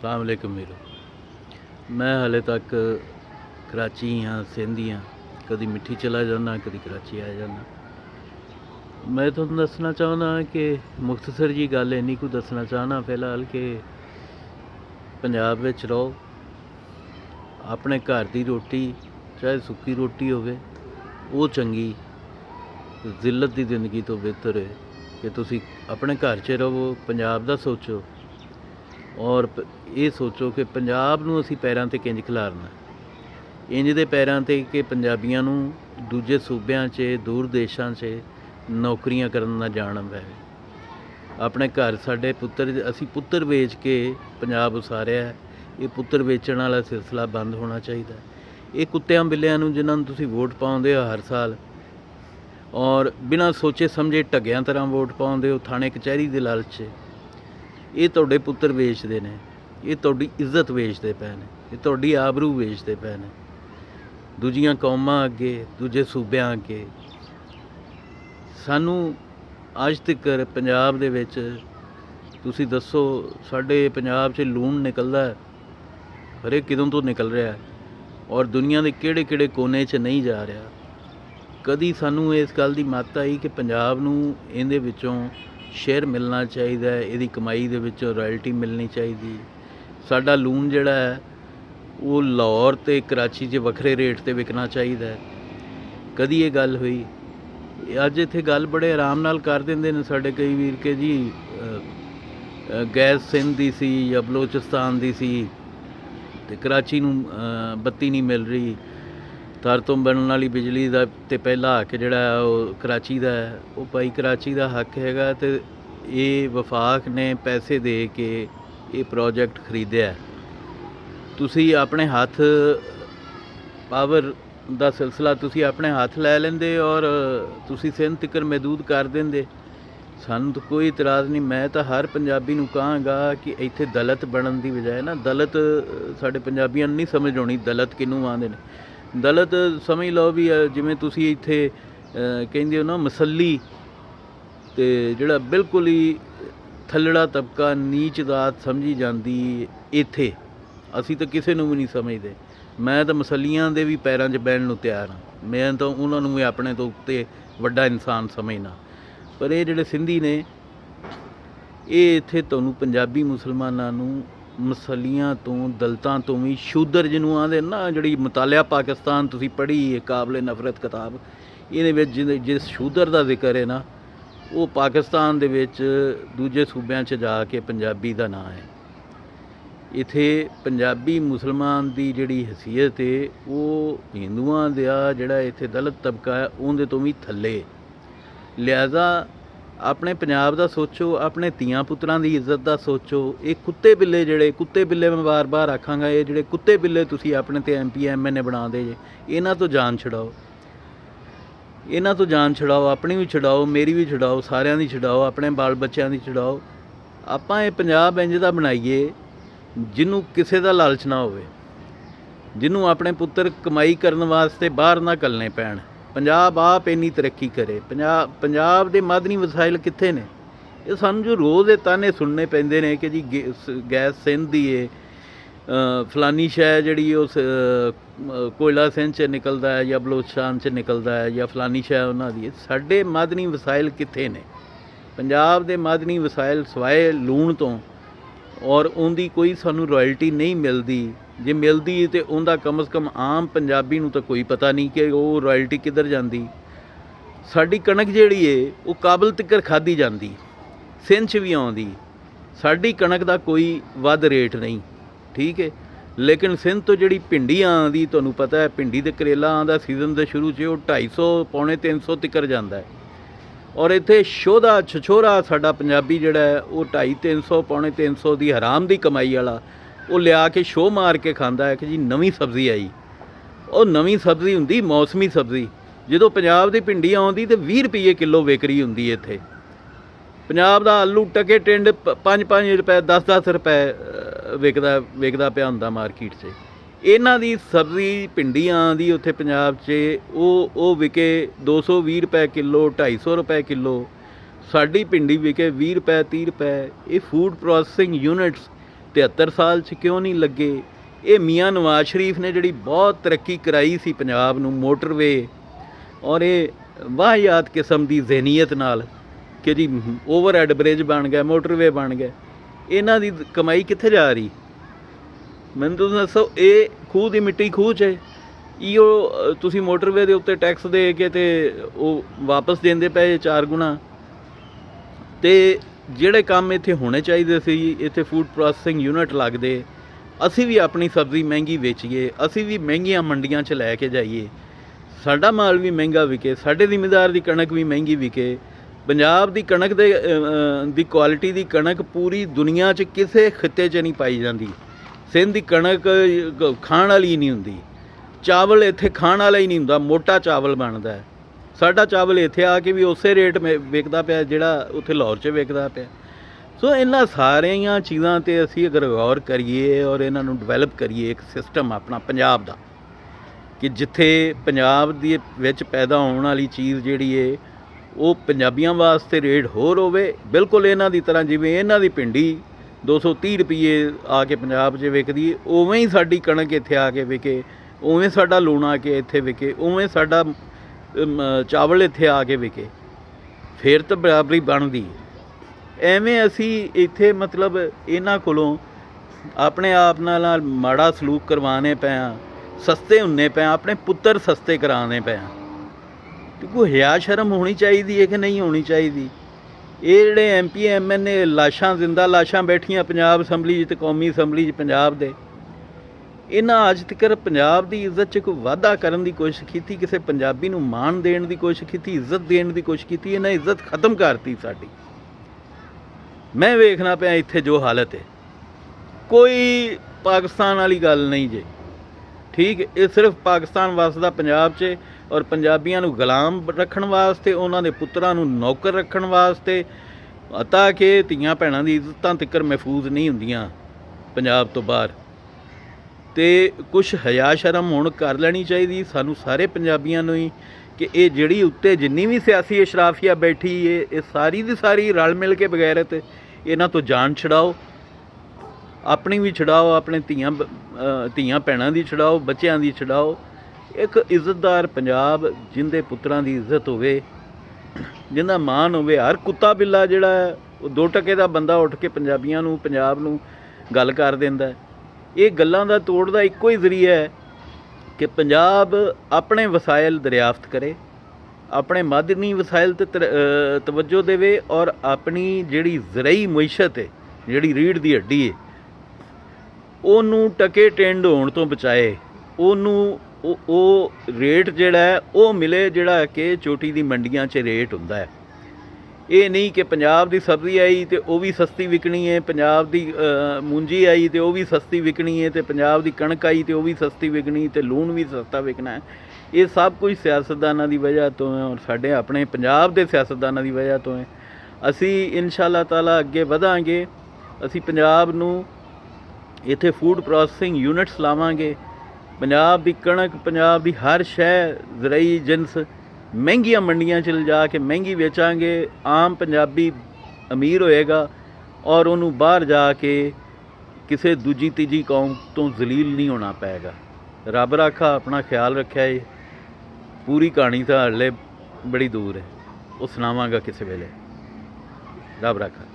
अस्सलाम वालेकुम वीरो। मैं हाले तक कराची हाँ सिंध ही हाँ, कभी मिट्ठी चला जाना कभी कराची आ जाना। मैं तुहानूं दसना चाहुंदा कि मुख्तसर जी गल इन्नी कुछ दसना चाहना फिलहाल कि पंजाब विच रहो, अपने घर की रोटी चाहे सुक्की रोटी होवे वो चंगी जिल्लत की जिंदगी तो बेहतर है कि तुसी अपने घर च रहो, पंजाब दा सोचो और ये सोचो कि पंजाब नूं असीं पैरां ते किंज खिलारना, इंज दे पैरां ते कि पंजाबियां नूं दूजे सूबियां च दूर देशां च नौकरियां करन ना जाण पवे। अपने घर साडे पुत्तर असीं पुत्तर वेच के पंजाब उसारिया है, ये पुत्तर वेचण वाला सिलसिला बंद होना चाहिए। ये कुत्तियां बिल्लियां नूं जिन्हां नूं तुसीं वोट पाउंदे हो हर साल और बिना सोचे समझे ढग्गियां तरह वोट पाउंदे हो थाणे कचहरी दे लालच, ये तुहाडे पुत्तर वेचदे ने, ये तुहाडी इज्जत वेचदे पए ने, ये तुहाडी आबरू वेचदे पए ने दूजियां कौमां अगे दूजे सूबियां अगे। सानू अज तक पंजाब दे विच तुसीं दसो साडे पंजाब च लूण निकलदा है, हरेक कितों तो निकल रहा है और दुनिया के किहड़े किहड़े कोने च नहीं जा रहा। कदी सानू इस गल की मत आई कि पंजाब नूं इहदे विचों शेयर मिलना चाहिए, इहदी कमाई दे विचों रॉयल्टी मिलनी चाहिए। साडा लूण जिहड़ा है वो लाहौर ते कराची च वखरे रेट ते विकना चाहिए। कदी ये गल हुई? अज इत्थे गल बड़े आराम नाल कर दिंदे ने साडे कई वीर के जी गैस सिंध दी सी या बलोचिस्तान दी सी ते कराची नूं बत्ती नहीं मिल रही, तर तो बनने वाली बिजली का तो पहला हक जिहड़ा वो कराची का है, वो भाई कराची का हक हैगा ते ये वफाक ने पैसे दे के ये प्रोजेक्ट खरीदिया। तुसी अपने हाथ पावर का सिलसिला तुसी अपने हाथ लै लेंदे और तुसी सिंध तिकर महदूद कर देंदे, सानू तो कोई इतराज़ नहीं। मैं तो हर पंजाबी नूं कहांगा कि इत्थे दलित बनन की बजाय ना, दलित साडे पंजाबियां नूं नहीं समझ आउणी दलित किहनूं आंदे ने। दलित समझ लो भी जिवें तुसी इत्थे कहिंदे हो ना मसली, ते जिहड़ा बिल्कुल ही थल्लड़ा तबका नीच जात समझी जाती इत्थे, असीं तो किसी नूं भी नहीं समझते। मैं तो मसलियां दे भी पैरां 'च बैठण नूं तैयार हाँ, मैं तो उन्हां नूं भी अपने तो उत्ते वड्डा इंसान समझना। पर ये जिहड़े सिंधी ने ये इत्थे तुहानूं पंजाबी मुसलमानां नूं मसलियां तो दलतां तो भी शूदर जिन्हों आंदे ना, जिहड़ी मुतालिया पाकिस्तान तुसीं पढ़ी है काबिले नफरत किताब, ये जिस शूदर का जिक्र है ना वो पाकिस्तान दे विच दूजे सूबियां च जाके पंजाबी का नाम है। इत्थे पंजाबी मुसलमान की जिहड़ी हैसीयत है वो हिंदुआं दा जिहड़ा इत्थे दलित तबका है उहदे तो भी थल्ले। लिहाजा अपने पंजाब का सोचो, अपने धीआं पुत्रां की इज्जत का सोचो। ये कुत्ते बिल्ले जिहड़े कुत्ते बिल्ले मैं बार बार आखांगा, ये जिहड़े कुत्ते बिल्ले तुसीं अपने ते MP MN बना दे जे, इन्हां तो जान छड़ाओ, इन्हां तो जान छड़ाओ, अपनी भी छड़ाओ, मेरी भी छड़ाओ, सारियां दी छड़ाओ, अपने बाल बच्चों की छड़ाओ। आपां ये पंजाब इंज दा बनाईए जिन्हों किसी का लालच ना होवे, जिन्हों अपने पुत्तर कमाई करने वास्ते बाहर ना घल्लने पैण, पंजाब आप इन्नी तरक्की करे। पंजाब दे मादनी वसाइल कित्थे ने? ये सानूं जो रोज़ ये ताने सुनने पैंदे ने कि जी गैस सिंध दी है, फलानी शै जिहड़ी उस कोयला सिंध च निकलदा है या बलोचिस्तान च निकलदा है या फलानी शै उन्हां दी। साडे मादनी वसाइल कित्थे ने? पंजाब दे मादनी वसाइल सवाए लूण तो और उनकी कोई सानू रॉयल्टी नहीं मिलती। जे मिलती तो उनका कम से कम आम पंजाबी नूं तो कोई पता नहीं कि वो रॉयल्टी किधर जाती। साडी कणक जिहड़ी है वो काबल तिकर खाधी जाती, सिंध च भी आउंदी, साडी कणक का कोई वध रेट नहीं, ठीक है। लेकिन सिंध तो जिहड़ी भिंडी आंदी, तुहानूं पता है भिंडी ते करेला आंदा सीजन के शुरू से वो 250 पौने 300 तिकर जाता है और इत्थे शोधा छछोरा साडा पंजाबी जिहड़ा है वो 250-300 पौने 300 की हराम की कमाई वाला वो लिया के शो मार के खाता है कि जी नवीं सब्जी आई। और नवीं सब्जी हुंदी मौसमी सब्जी, जो पंजाब की भिंडी आउंदी तो 20 रुपये किलो विकरी हुंदी है। इत्थे पंजाब का आलू टके टिंड 5-5 रुपए 10-10 रुपए विकदा पिया हुंदा मार्केट से। इन्हां दी सब्जी भिंडियां दी उत्थे पंजाब च वो विके 220 रुपए किलो, 250 रुपए किलो। साडी भिंडी विके 20 रुपए 30 रुपए। ये फूड प्रोसैसिंग यूनिट्स 73 ਸਾਲ 'ਚ ਕਿਉਂ ਨਹੀਂ ਲੱਗੇ? ਇਹ ਮੀਆਂ ਨਵਾਜ਼ ਸ਼ਰੀਫ ਨੇ ਜਿਹੜੀ ਬਹੁਤ ਤਰੱਕੀ ਕਰਾਈ ਸੀ ਪੰਜਾਬ ਨੂੰ, ਮੋਟਰਵੇ, ਔਰ ਇਹ ਵਾਹਿਯਾਤ ਕਿਸਮ ਦੀ ਜ਼ਹਿਨੀਅਤ ਨਾਲ ਕਿ ਜੀ ਓਵਰ ਹੈਡ ਬ੍ਰਿਜ ਬਣ ਗਿਆ, ਮੋਟਰਵੇ ਬਣ ਗਿਆ, ਇਹਨਾਂ ਦੀ ਕਮਾਈ ਕਿੱਥੇ ਜਾ ਰਹੀ? ਮੈਨੂੰ ਤੁਸੀਂ ਦੱਸੋ। ਇਹ ਖੂਹ ਦੀ ਮਿੱਟੀ ਖੂਹ 'ਚ ਹੈ। ਇਹੋ ਤੁਸੀਂ ਮੋਟਰਵੇ ਦੇ ਉੱਤੇ ਟੈਕਸ ਦੇ ਕੇ ਤੇ ਉਹ ਵਾਪਸ ਦਿੰਦੇ ਪਏ 4 ਗੁਣਾ। ਅਤੇ ਜਿਹੜੇ ਕੰਮ ਇੱਥੇ ਹੋਣੇ ਚਾਹੀਦੇ ਸੀ, ਇੱਥੇ ਫੂਡ ਪ੍ਰੋਸੈਸਿੰਗ ਯੂਨਿਟ ਲੱਗਦੇ, ਅਸੀਂ ਵੀ ਆਪਣੀ ਸਬਜ਼ੀ ਮਹਿੰਗੀ ਵੇਚੀਏ, ਅਸੀਂ ਵੀ ਮਹਿੰਗੀਆਂ ਮੰਡੀਆਂ 'ਚ ਲੈ ਕੇ ਜਾਈਏ, ਸਾਡਾ ਮਾਲ ਵੀ ਮਹਿੰਗਾ ਵਿਕੇ, ਸਾਡੇ ਜ਼ਿਮੀਂਦਾਰ ਦੀ ਕਣਕ ਵੀ ਮਹਿੰਗੀ ਵਿਕੇ। ਪੰਜਾਬ ਦੀ ਕਣਕ ਦੀ ਕੁਆਲਿਟੀ ਦੀ ਕਣਕ ਪੂਰੀ ਦੁਨੀਆ 'ਚ ਕਿਸੇ ਖਿੱਤੇ 'ਚ ਨਹੀਂ ਪਾਈ ਜਾਂਦੀ। ਸਿੰਧ ਦੀ ਕਣਕ ਖਾਣ ਵਾਲੀ ਨਹੀਂ ਹੁੰਦੀ, ਚਾਵਲ ਇੱਥੇ ਖਾਣ ਵਾਲਾ ਹੀ ਨਹੀਂ ਹੁੰਦਾ, ਮੋਟਾ ਚਾਵਲ ਬਣਦਾ। ਸਾਡਾ ਚਾਵਲ ਇੱਥੇ ਆ ਕੇ ਵੀ ਉਸੇ ਰੇਟ ਵਿਕਦਾ ਪਿਆ ਜਿਹੜਾ ਉੱਥੇ ਲਾਹੌਰ 'ਚ ਵਿਕਦਾ ਪਿਆ। ਸੋ ਇਹਨਾਂ ਸਾਰੀਆਂ ਚੀਜ਼ਾਂ 'ਤੇ ਅਸੀਂ ਅਗਰ ਗੌਰ ਕਰੀਏ ਔਰ ਇਹਨਾਂ ਨੂੰ ਡਿਵੈਲਪ ਕਰੀਏ ਇੱਕ ਸਿਸਟਮ ਆਪਣਾ ਪੰਜਾਬ ਦਾ, ਕਿ ਜਿੱਥੇ ਪੰਜਾਬ ਦੇ ਵਿੱਚ ਪੈਦਾ ਹੋਣ ਵਾਲੀ ਚੀਜ਼ ਜਿਹੜੀ ਹੈ ਉਹ ਪੰਜਾਬੀਆਂ ਵਾਸਤੇ ਰੇਟ ਹੋਰ ਹੋਵੇ, ਬਿਲਕੁਲ ਇਹਨਾਂ ਦੀ ਤਰ੍ਹਾਂ ਜਿਵੇਂ ਇਹਨਾਂ ਦੀ ਭਿੰਡੀ 230 ਰੁਪਏ ਆ ਕੇ ਪੰਜਾਬ 'ਚ ਵਿਕਦੀ ਹੈ, ਉਵੇਂ ਹੀ ਸਾਡੀ ਕਣਕ ਇੱਥੇ ਆ ਕੇ ਵਿਕੇ, ਉਵੇਂ ਸਾਡਾ ਲੂਣ ਆ ਕੇ ਇੱਥੇ ਵਿਕੇ, ਉਵੇਂ ਸਾਡਾ ਚਾਵਲ ਇੱਥੇ ਆ ਕੇ ਵਿਕੇ, ਫਿਰ ਤਾਂ ਬਰਾਬਰੀ ਬਣਦੀ। ਐਵੇਂ ਅਸੀਂ ਇੱਥੇ ਮਤਲਬ ਇਹਨਾਂ ਕੋਲੋਂ ਆਪਣੇ ਆਪ ਨਾਲ ਮਾੜਾ ਸਲੂਕ ਕਰਵਾਉਣੇ ਪਏ ਹਾਂ, ਸਸਤੇ ਹੁੰਦੇ ਪਏ ਹਾਂ, ਆਪਣੇ ਪੁੱਤਰ ਸਸਤੇ ਕਰਾਉਣੇ ਪਏ ਹਾਂ। ਅਤੇ ਕੋਈ ਹਿਆ ਸ਼ਰਮ ਹੋਣੀ ਚਾਹੀਦੀ ਹੈ ਕਿ ਨਹੀਂ ਹੋਣੀ ਚਾਹੀਦੀ? ਇਹ ਜਿਹੜੇ MP MNA ਲਾਸ਼ਾਂ, ਜ਼ਿੰਦਾ ਲਾਸ਼ਾਂ ਬੈਠੀਆਂ ਪੰਜਾਬ ਅਸੈਂਬਲੀ 'ਚ ਅਤੇ ਕੌਮੀ ਅਸੈਂਬਲੀ 'ਚ ਪੰਜਾਬ ਦੇ, ਇਹਨਾਂ ਅੱਜ ਤੱਕ ਪੰਜਾਬ ਦੀ ਇੱਜ਼ਤ 'ਚ ਕੋਈ ਵਾਧਾ ਕਰਨ ਦੀ ਕੋਸ਼ਿਸ਼ ਕੀਤੀ, ਕਿਸੇ ਪੰਜਾਬੀ ਨੂੰ ਮਾਣ ਦੇਣ ਦੀ ਕੋਸ਼ਿਸ਼ ਕੀਤੀ, ਇੱਜ਼ਤ ਦੇਣ ਦੀ ਕੋਸ਼ਿਸ਼ ਕੀਤੀ? ਇਹਨਾਂ ਇੱਜ਼ਤ ਖਤਮ ਕਰਤੀ ਸਾਡੀ। ਮੈਂ ਵੇਖਣਾ ਪਿਆ ਇੱਥੇ ਜੋ ਹਾਲਤ ਹੈ, ਕੋਈ ਪਾਕਿਸਤਾਨ ਵਾਲੀ ਗੱਲ ਨਹੀਂ ਜੇ, ਠੀਕ? ਇਹ ਸਿਰਫ ਪਾਕਿਸਤਾਨ ਵਸਦਾ ਪੰਜਾਬ 'ਚ, ਔਰ ਪੰਜਾਬੀਆਂ ਨੂੰ ਗੁਲਾਮ ਰੱਖਣ ਵਾਸਤੇ, ਉਹਨਾਂ ਦੇ ਪੁੱਤਰਾਂ ਨੂੰ ਨੌਕਰ ਰੱਖਣ ਵਾਸਤੇ, ਤਾਂ ਕਿ ਧੀਆਂ ਭੈਣਾਂ ਦੀ ਇੱਜ਼ਤਾਂ ਤੱਕ ਮਹਿਫੂਜ਼ ਨਹੀਂ ਹੁੰਦੀਆਂ ਪੰਜਾਬ ਤੋਂ ਬਾਹਰ। ਅਤੇ ਕੁਛ ਹਿਆ ਸ਼ਰਮ ਹੁਣ ਕਰ ਲੈਣੀ ਚਾਹੀਦੀ ਸਾਨੂੰ ਸਾਰੇ ਪੰਜਾਬੀਆਂ ਨੂੰ ਹੀ, ਕਿ ਇਹ ਜਿਹੜੀ ਉੱਤੇ ਜਿੰਨੀ ਵੀ ਸਿਆਸੀ ਅਸ਼ਰਾਫੀਆ ਬੈਠੀ ਹੈ, ਇਹ ਸਾਰੀ ਦੀ ਸਾਰੀ ਰਲ ਮਿਲ ਕੇ ਬਗੈਰਤ ਇਹਨਾਂ ਤੋਂ ਜਾਨ ਛਡਾਓ, ਆਪਣੀ ਵੀ ਛਡਾਓ, ਆਪਣੇ ਧੀਆਂ ਭੈਣਾਂ ਦੀ ਛਡਾਓ, ਬੱਚਿਆਂ ਦੀ ਛਡਾਓ। ਇੱਕ ਇੱਜ਼ਤਦਾਰ ਪੰਜਾਬ, ਜਿਹਦੇ ਪੁੱਤਰਾਂ ਦੀ ਇੱਜ਼ਤ ਹੋਵੇ, ਜਿਹਦਾ ਮਾਣ ਹੋਵੇ। ਹਰ ਕੁੱਤਾ ਬਿੱਲਾ ਜਿਹੜਾ ਉਹ 2 ਟਕੇ ਦਾ ਬੰਦਾ ਉੱਠ ਕੇ ਪੰਜਾਬੀਆਂ ਨੂੰ, ਪੰਜਾਬ ਨੂੰ ਗੱਲ ਕਰ ਦਿੰਦਾ। ਇਹ ਗੱਲਾਂ ਦਾ ਤੋੜ ਦਾ ਇੱਕੋ ਹੀ ਜ਼ਰੀਆ ਹੈ ਕਿ ਪੰਜਾਬ ਆਪਣੇ ਵਸਾਇਲ ਦਰਿਆਫਤ ਕਰੇ, ਆਪਣੇ ਮਾਦਨੀ ਵਸਾਇਲ 'ਤੇ ਤਵੱਜੋ ਦੇਵੇ, ਔਰ ਆਪਣੀ ਜਿਹੜੀ ਜ਼ਰਈ ਮੁਈਸ਼ਤ ਹੈ, ਜਿਹੜੀ ਰੀੜ੍ਹ ਦੀ ਹੱਡੀ ਹੈ, ਉਹਨੂੰ ਟਕੇ ਟੈਂਡ ਹੋਣ ਤੋਂ ਬਚਾਏ। ਉਹਨੂੰ ਉਹ ਰੇਟ ਜਿਹੜਾ ਹੈ ਉਹ ਮਿਲੇ ਜਿਹੜਾ ਕਿ ਚੋਟੀ ਦੀ ਮੰਡੀਆਂ 'ਚ ਰੇਟ ਹੁੰਦਾ ਹੈ। ਇਹ ਨਹੀਂ ਕਿ ਪੰਜਾਬ ਦੀ ਸਬਜ਼ੀ ਆਈ ਅਤੇ ਉਹ ਵੀ ਸਸਤੀ ਵਿਕਣੀ ਹੈ, ਪੰਜਾਬ ਦੀ ਮੂੰਜੀ ਆਈ ਅਤੇ ਉਹ ਵੀ ਸਸਤੀ ਵਿਕਣੀ ਹੈ, ਅਤੇ ਪੰਜਾਬ ਦੀ ਕਣਕ ਆਈ ਅਤੇ ਉਹ ਵੀ ਸਸਤੀ ਵਿਕਣੀ, ਅਤੇ ਲੂਣ ਵੀ ਸਸਤਾ ਵਿਕਣਾ ਹੈ। ਇਹ ਸਭ ਕੁਝ ਸਿਆਸਤਦਾਨਾਂ ਦੀ ਵਜ੍ਹਾ ਤੋਂ ਹੈ, ਔਰ ਸਾਡੇ ਆਪਣੇ ਪੰਜਾਬ ਦੇ ਸਿਆਸਤਦਾਨਾਂ ਦੀ ਵਜ੍ਹਾ ਤੋਂ ਹੈ। ਅਸੀਂ ਇਨਸ਼ਾ ਅੱਲਾਹ ਤਾਲਾ ਅੱਗੇ ਵਧਾਂਗੇ। ਅਸੀਂ ਪੰਜਾਬ ਨੂੰ ਇੱਥੇ ਫੂਡ ਪ੍ਰੋਸੈਸਿੰਗ ਯੂਨਿਟਸ ਲਾਵਾਂਗੇ। ਪੰਜਾਬ ਦੀ ਕਣਕ, ਪੰਜਾਬ ਦੀ ਹਰ ਸ਼ੈ, ਜ਼ਰਈ ਜਿਨਸ ਮਹਿੰਗੀਆਂ ਮੰਡੀਆਂ 'ਚ ਲਿਜਾ ਕੇ ਮਹਿੰਗੀ ਵੇਚਾਂਗੇ। ਆਮ ਪੰਜਾਬੀ ਅਮੀਰ ਹੋਏਗਾ, ਔਰ ਉਹਨੂੰ ਬਾਹਰ ਜਾ ਕੇ ਕਿਸੇ ਦੂਜੀ ਤੀਜੀ ਕੌਮ ਤੋਂ ਜ਼ਲੀਲ ਨਹੀਂ ਹੋਣਾ ਪਏਗਾ। ਰੱਬ ਰਾਖਾ, ਆਪਣਾ ਖਿਆਲ ਰੱਖਿਆ ਏ। ਪੂਰੀ ਕਹਾਣੀ ਤਾਂ ਹਾਲੇ ਬੜੀ ਦੂਰ ਹੈ, ਉਹ ਸੁਣਾਵਾਂਗਾ ਕਿਸੇ ਵੇਲੇ। ਰੱਬ ਰਾਖਾ।